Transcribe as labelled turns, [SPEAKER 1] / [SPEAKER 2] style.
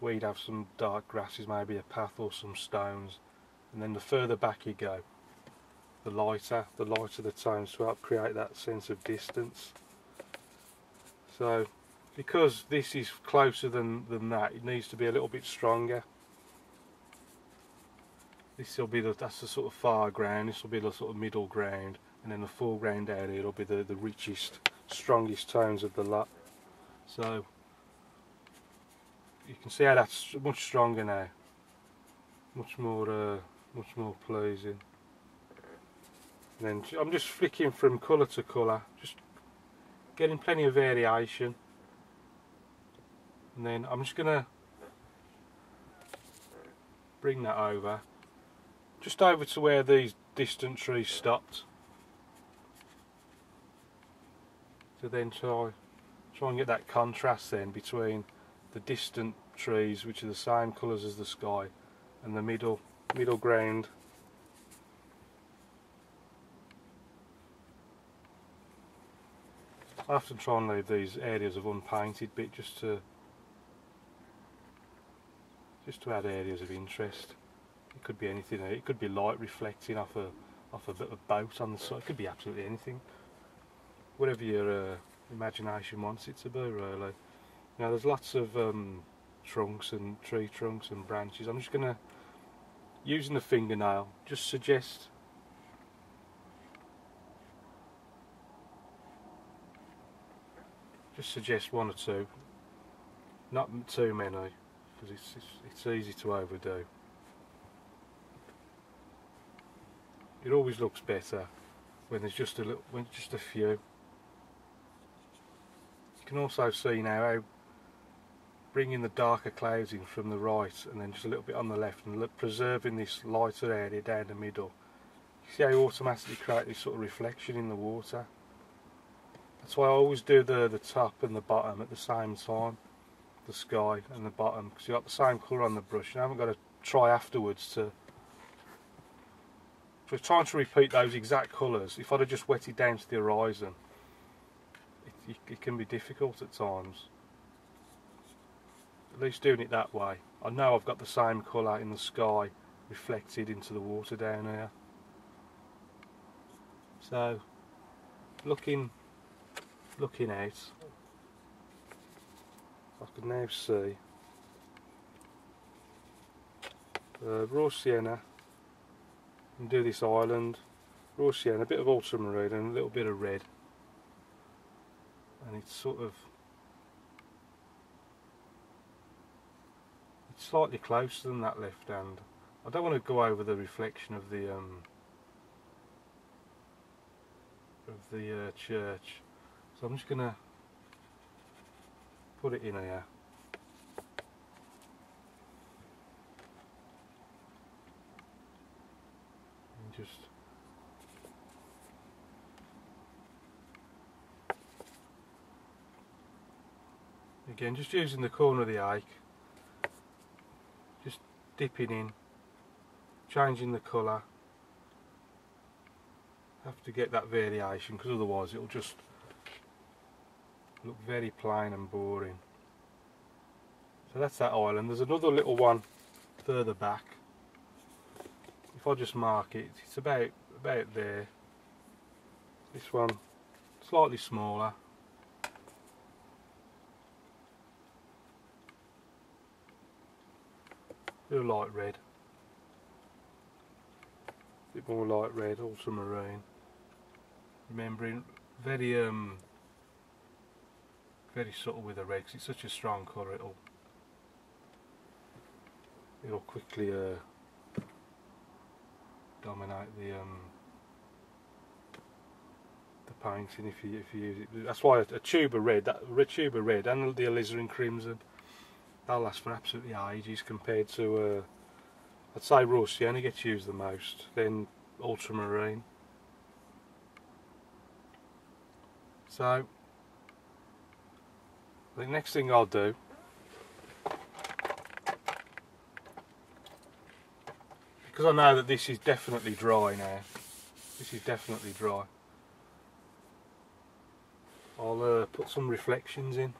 [SPEAKER 1] where you'd have some dark grasses, maybe a path or some stones, and then the further back you go, the lighter the tones, to help create that sense of distance. So because this is closer than that, it needs to be a little bit stronger. This will be that's the sort of far ground, this will be the sort of middle ground, and then the foreground area will be the richest, strongest tones of the lot. So you can see how that's much stronger now, much more pleasing. And then I'm just flicking from colour to colour, just getting plenty of variation. And then I'm just going to bring that over, just over to where these distant trees stopped. So then try and get that contrast then between the distant trees, which are the same colours as the sky, and the middle ground. I often try and leave these areas of unpainted bit just to add areas of interest. It could be anything. It could be light reflecting off a bit of boat on the side. It could be absolutely anything. Whatever your imagination wants it to be, really. Now there's lots of trunks and tree trunks and branches. I'm just going to, using the fingernail, just suggest one or two, not too many, because it's easy to overdo. It always looks better when there's just a few. You can also see now how bringing the darker clouds in from the right and then just a little bit on the left and preserving this lighter area down the middle. You see how you automatically create this sort of reflection in the water. That's why I always do the top and the bottom at the same time, the sky and the bottom, because you've got the same colour on the brush. You haven't got to try afterwards to. So trying to repeat those exact colours, if I'd have just wetted down to the horizon, it can be difficult at times. At least doing it that way, I know I've got the same colour in the sky reflected into the water down here. So looking out, I can now see raw sienna, and do this island, raw sienna, a bit of ultramarine and a little bit of red, and it's slightly closer than that left hand. I don't want to go over the reflection of the church, so I'm just going to put it in here. And just again, just using the corner of the ache, just dipping in, changing the colour. Have to get that variation, because otherwise it'll just look very plain and boring. So that's that island. There's another little one further back. If I just mark it, it's about there. This one slightly smaller. Bit of light red. Bit more light red, ultramarine. Remembering very subtle with the red, because it's such a strong colour. It'll quickly dominate the painting if you use it. That's why a tube of red, tube of red, and the alizarin crimson, they'll last for absolutely ages compared to I'd say raw sienna gets used the most, then ultramarine. So the next thing I'll do, because I know that this is definitely dry now, this is definitely dry, I'll put some reflections in.